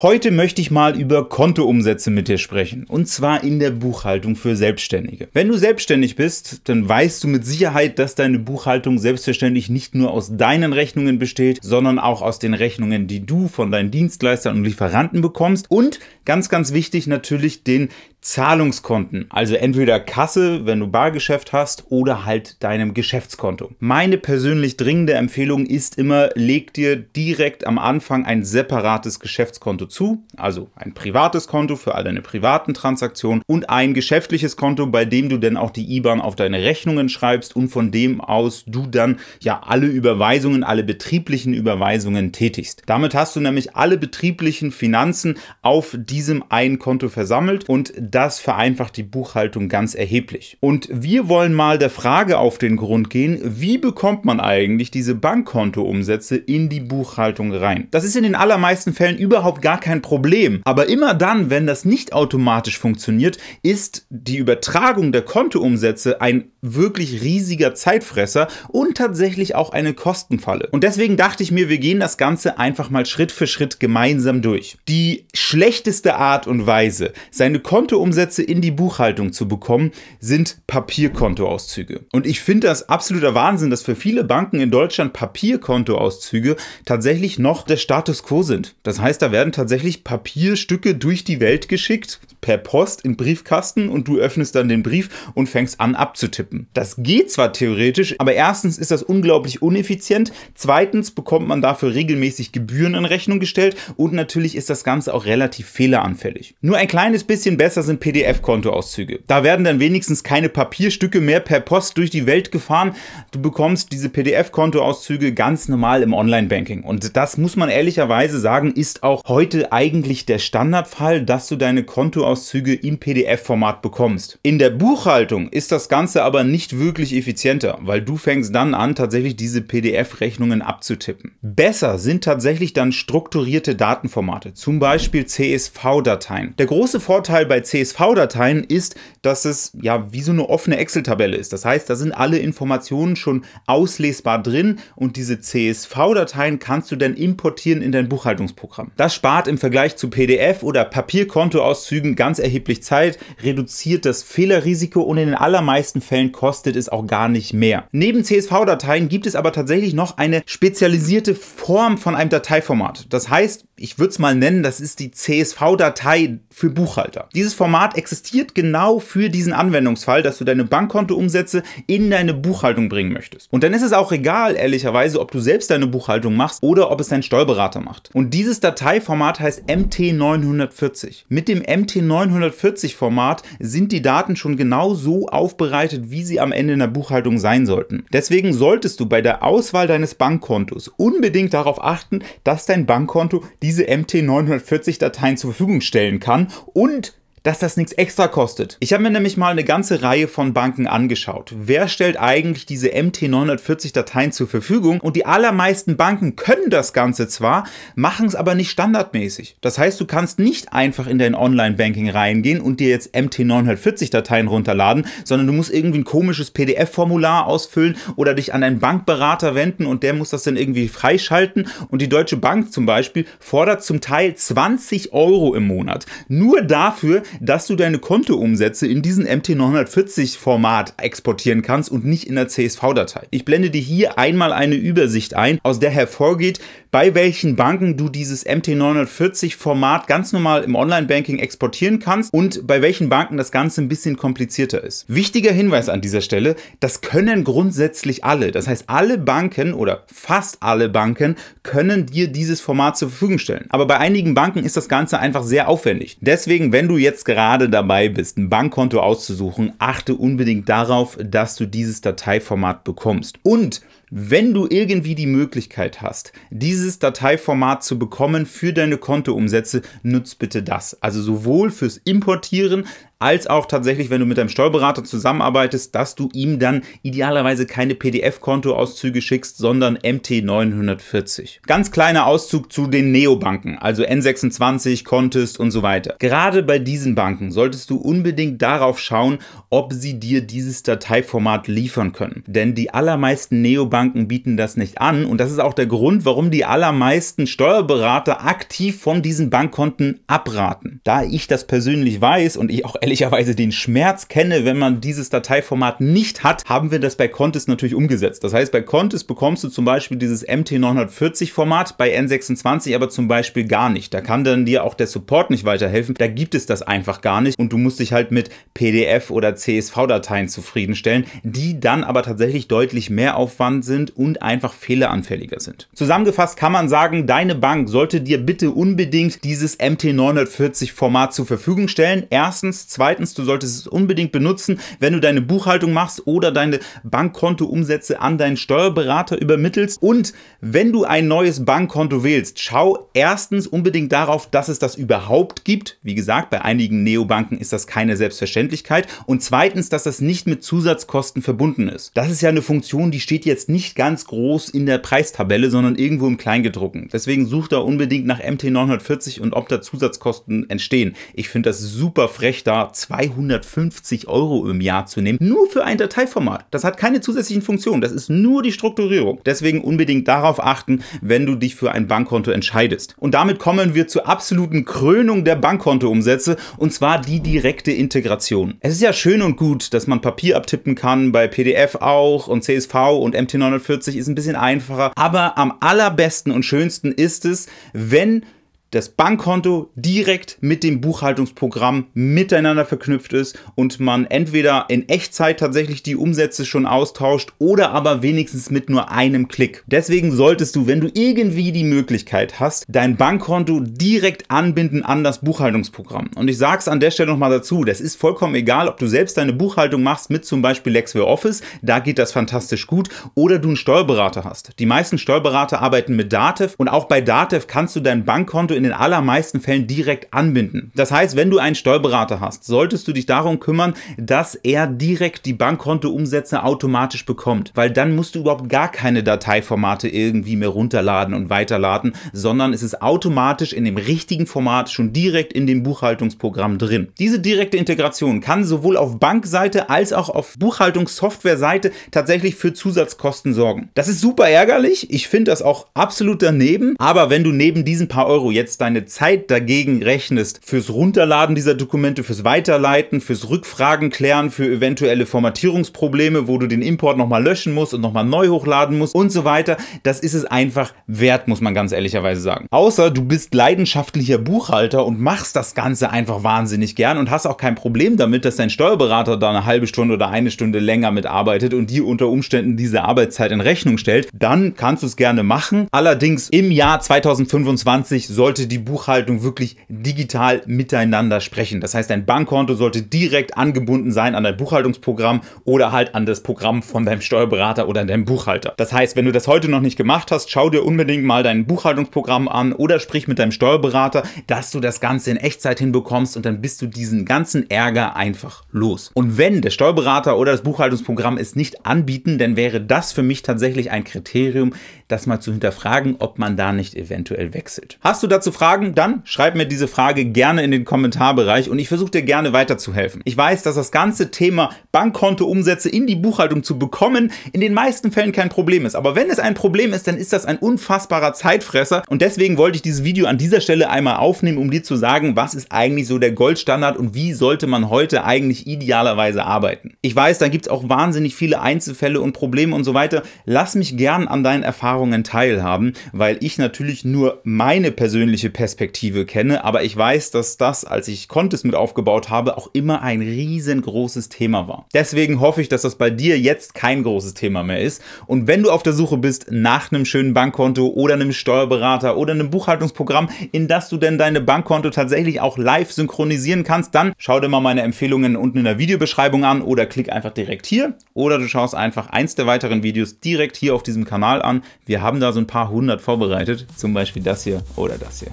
Heute möchte ich mal über Kontoumsätze mit dir sprechen, und zwar in der Buchhaltung für Selbstständige. Wenn du selbstständig bist, dann weißt du mit Sicherheit, dass deine Buchhaltung selbstverständlich nicht nur aus deinen Rechnungen besteht, sondern auch aus den Rechnungen, die du von deinen Dienstleistern und Lieferanten bekommst und ganz wichtig natürlich den Zahlungskonten, also entweder Kasse, wenn du Bargeschäft hast, oder halt deinem Geschäftskonto. Meine persönlich dringende Empfehlung ist immer, leg dir direkt am Anfang ein separates Geschäftskonto zu, also ein privates Konto für all deine privaten Transaktionen und ein geschäftliches Konto, bei dem du dann auch die IBAN auf deine Rechnungen schreibst und von dem aus du dann ja alle Überweisungen, alle betrieblichen Überweisungen tätigst. Damit hast du nämlich alle betrieblichen Finanzen auf diesem einen Konto versammelt und das vereinfacht die Buchhaltung ganz erheblich. Und wir wollen mal der Frage auf den Grund gehen, wie bekommt man eigentlich diese Bankkontoumsätze in die Buchhaltung rein? Das ist in den allermeisten Fällen überhaupt gar kein Problem. Aber immer dann, wenn das nicht automatisch funktioniert, ist die Übertragung der Kontoumsätze ein wirklich riesiger Zeitfresser und tatsächlich auch eine Kostenfalle. Und deswegen dachte ich mir, wir gehen das Ganze einfach mal Schritt für Schritt gemeinsam durch. Die schlechteste Art und Weise, seine Kontoumsätze in die Buchhaltung zu bekommen, sind Papierkontoauszüge. Und ich finde das absoluter Wahnsinn, dass für viele Banken in Deutschland Papierkontoauszüge tatsächlich noch der Status quo sind. Das heißt, da werden tatsächlich Papierstücke durch die Welt geschickt, per Post in Briefkasten, und du öffnest dann den Brief und fängst an abzutippen. Das geht zwar theoretisch, aber erstens ist das unglaublich uneffizient, zweitens bekommt man dafür regelmäßig Gebühren in Rechnung gestellt und natürlich ist das Ganze auch relativ fehleranfällig. Nur ein kleines bisschen besser sind PDF-Kontoauszüge. Da werden dann wenigstens keine Papierstücke mehr per Post durch die Welt gefahren. Du bekommst diese PDF-Kontoauszüge ganz normal im Online-Banking. Und das muss man ehrlicherweise sagen, ist auch heute eigentlich der Standardfall, dass du deine Kontoauszüge im PDF-Format bekommst. In der Buchhaltung ist das Ganze aber nicht wirklich effizienter, weil du fängst dann an, tatsächlich diese PDF-Rechnungen abzutippen. Besser sind tatsächlich dann strukturierte Datenformate, zum Beispiel CSV-Dateien. Der große Vorteil bei CSV-Dateien ist, dass es ja wie so eine offene Excel-Tabelle ist. Das heißt, da sind alle Informationen schon auslesbar drin und diese CSV-Dateien kannst du dann importieren in dein Buchhaltungsprogramm. Das spart im Vergleich zu PDF- oder Papierkontoauszügen ganz erheblich Zeit, reduziert das Fehlerrisiko und in den allermeisten Fällen kostet es auch gar nicht mehr. Neben CSV-Dateien gibt es aber tatsächlich noch eine spezialisierte Form von einem Dateiformat. Das heißt, ich würde es mal nennen, das ist die CSV-Datei für Buchhalter. Dieses Format existiert genau für diesen Anwendungsfall, dass du deine Bankkontoumsätze in deine Buchhaltung bringen möchtest. Und dann ist es auch egal, ehrlicherweise, ob du selbst deine Buchhaltung machst oder ob es dein Steuerberater macht. Und dieses Dateiformat heißt MT940. Mit dem MT940-Format sind die Daten schon genau so aufbereitet, wie sie am Ende in der Buchhaltung sein sollten. Deswegen solltest du bei der Auswahl deines Bankkontos unbedingt darauf achten, dass dein Bankkonto diese MT940-Dateien zur Verfügung stellen kann und dass das nichts extra kostet. Ich habe mir nämlich mal eine ganze Reihe von Banken angeschaut. Wer stellt eigentlich diese MT940-Dateien zur Verfügung? Und die allermeisten Banken können das Ganze zwar, machen es aber nicht standardmäßig. Das heißt, du kannst nicht einfach in dein Online-Banking reingehen und dir jetzt MT940-Dateien runterladen, sondern du musst irgendwie ein komisches PDF-Formular ausfüllen oder dich an einen Bankberater wenden und der muss das dann irgendwie freischalten. Und die Deutsche Bank zum Beispiel fordert zum Teil 20 € im Monat. Nur dafür, dass du deine Kontoumsätze in diesem MT940-Format exportieren kannst und nicht in der CSV-Datei. Ich blende dir hier einmal eine Übersicht ein, aus der hervorgeht, bei welchen Banken du dieses MT940-Format ganz normal im Online-Banking exportieren kannst und bei welchen Banken das Ganze ein bisschen komplizierter ist. Wichtiger Hinweis an dieser Stelle, das können grundsätzlich alle. Das heißt, alle Banken oder fast alle Banken können dir dieses Format zur Verfügung stellen. Aber bei einigen Banken ist das Ganze einfach sehr aufwendig. Deswegen, wenn du jetzt gerade dabei bist, ein Bankkonto auszusuchen, achte unbedingt darauf, dass du dieses Dateiformat bekommst. Und wenn du irgendwie die Möglichkeit hast, dieses Dateiformat zu bekommen für deine Kontoumsätze, nutz bitte das. Also sowohl fürs Importieren als auch tatsächlich, wenn du mit deinem Steuerberater zusammenarbeitest, dass du ihm dann idealerweise keine PDF-Kontoauszüge schickst, sondern MT940. Ganz kleiner Auszug zu den Neobanken, also N26, Contest und so weiter. Gerade bei diesen Banken solltest du unbedingt darauf schauen, ob sie dir dieses Dateiformat liefern können. Denn die allermeisten Neobanken Neobanken bieten das nicht an und das ist auch der Grund, warum die allermeisten Steuerberater aktiv von diesen Bankkonten abraten. Da ich das persönlich weiß und ich auch ehrlicherweise den Schmerz kenne, wenn man dieses Dateiformat nicht hat, haben wir das bei Kontist natürlich umgesetzt. Das heißt, bei Kontist bekommst du zum Beispiel dieses MT940-Format, bei N26 aber zum Beispiel gar nicht. Da kann dann dir auch der Support nicht weiterhelfen. Da gibt es das einfach gar nicht und du musst dich halt mit PDF- oder CSV-Dateien zufriedenstellen, die dann aber tatsächlich deutlich mehr Aufwand sind und einfach fehleranfälliger sind. Zusammengefasst kann man sagen, deine Bank sollte dir bitte unbedingt dieses MT940-Format zur Verfügung stellen. Erstens. Zweitens, du solltest es unbedingt benutzen, wenn du deine Buchhaltung machst oder deine Bankkontoumsätze an deinen Steuerberater übermittelst. Und wenn du ein neues Bankkonto wählst, schau erstens unbedingt darauf, dass es das überhaupt gibt. Wie gesagt, bei einigen Neobanken ist das keine Selbstverständlichkeit. Und zweitens, dass das nicht mit Zusatzkosten verbunden ist. Das ist ja eine Funktion, die steht jetzt nicht ganz groß in der Preistabelle, sondern irgendwo im Kleingedruckten. Deswegen such da unbedingt nach MT940 und ob da Zusatzkosten entstehen. Ich finde das super frech, da 250 € im Jahr zu nehmen, nur für ein Dateiformat. Das hat keine zusätzlichen Funktionen, das ist nur die Strukturierung. Deswegen unbedingt darauf achten, wenn du dich für ein Bankkonto entscheidest. Und damit kommen wir zur absoluten Krönung der Bankkontoumsätze, und zwar die direkte Integration. Es ist ja schön und gut, dass man Papier abtippen kann, bei PDF auch und CSV und MT940 ist ein bisschen einfacher, aber am allerbesten und schönsten ist es, wenn das Bankkonto direkt mit dem Buchhaltungsprogramm miteinander verknüpft ist und man entweder in Echtzeit tatsächlich die Umsätze schon austauscht oder aber wenigstens mit nur einem Klick. Deswegen solltest du, wenn du irgendwie die Möglichkeit hast, dein Bankkonto direkt anbinden an das Buchhaltungsprogramm. Und ich sage es an der Stelle nochmal dazu, das ist vollkommen egal, ob du selbst deine Buchhaltung machst mit zum Beispiel Lexware Office, da geht das fantastisch gut, oder du einen Steuerberater hast. Die meisten Steuerberater arbeiten mit Datev und auch bei Datev kannst du dein Bankkonto in den allermeisten Fällen direkt anbinden. Das heißt, wenn du einen Steuerberater hast, solltest du dich darum kümmern, dass er direkt die Bankkontoumsätze automatisch bekommt, weil dann musst du überhaupt gar keine Dateiformate irgendwie mehr runterladen und weiterladen, sondern es ist automatisch in dem richtigen Format schon direkt in dem Buchhaltungsprogramm drin. Diese direkte Integration kann sowohl auf Bankseite als auch auf Buchhaltungssoftwareseite tatsächlich für Zusatzkosten sorgen. Das ist super ärgerlich, ich finde das auch absolut daneben, aber wenn du neben diesen paar Euro jetzt deine Zeit dagegen rechnest, fürs Runterladen dieser Dokumente, fürs Weiterleiten, fürs Rückfragen klären, für eventuelle Formatierungsprobleme, wo du den Import nochmal löschen musst und nochmal neu hochladen musst und so weiter, das ist es einfach wert, muss man ganz ehrlicherweise sagen. Außer du bist leidenschaftlicher Buchhalter und machst das Ganze einfach wahnsinnig gern und hast auch kein Problem damit, dass dein Steuerberater da eine halbe Stunde oder eine Stunde länger mitarbeitet und dir unter Umständen diese Arbeitszeit in Rechnung stellt, dann kannst du es gerne machen. Allerdings im Jahr 2025 sollte die Buchhaltung wirklich digital miteinander sprechen. Das heißt, dein Bankkonto sollte direkt angebunden sein an dein Buchhaltungsprogramm oder halt an das Programm von deinem Steuerberater oder deinem Buchhalter. Das heißt, wenn du das heute noch nicht gemacht hast, schau dir unbedingt mal dein Buchhaltungsprogramm an oder sprich mit deinem Steuerberater, dass du das Ganze in Echtzeit hinbekommst und dann bist du diesen ganzen Ärger einfach los. Und wenn der Steuerberater oder das Buchhaltungsprogramm es nicht anbieten, dann wäre das für mich tatsächlich ein Kriterium, das mal zu hinterfragen, ob man da nicht eventuell wechselt. Hast du dazu Fragen? Dann schreib mir diese Frage gerne in den Kommentarbereich und ich versuche dir gerne weiterzuhelfen. Ich weiß, dass das ganze Thema Bankkontoumsätze in die Buchhaltung zu bekommen in den meisten Fällen kein Problem ist. Aber wenn es ein Problem ist, dann ist das ein unfassbarer Zeitfresser und deswegen wollte ich dieses Video an dieser Stelle einmal aufnehmen, um dir zu sagen, was ist eigentlich so der Goldstandard und wie sollte man heute eigentlich idealerweise arbeiten. Ich weiß, da gibt es auch wahnsinnig viele Einzelfälle und Probleme und so weiter. Lass mich gern an deinen Erfahrungen teilhaben, weil ich natürlich nur meine persönliche Perspektive kenne, aber ich weiß, dass das, als ich Kontist mit aufgebaut habe, auch immer ein riesengroßes Thema war. Deswegen hoffe ich, dass das bei dir jetzt kein großes Thema mehr ist und wenn du auf der Suche bist nach einem schönen Bankkonto oder einem Steuerberater oder einem Buchhaltungsprogramm, in das du denn deine Bankkonto tatsächlich auch live synchronisieren kannst, dann schau dir mal meine Empfehlungen unten in der Videobeschreibung an oder klick einfach direkt hier oder du schaust einfach eins der weiteren Videos direkt hier auf diesem Kanal an. Wir haben da so ein paar hundert vorbereitet, zum Beispiel das hier oder das hier.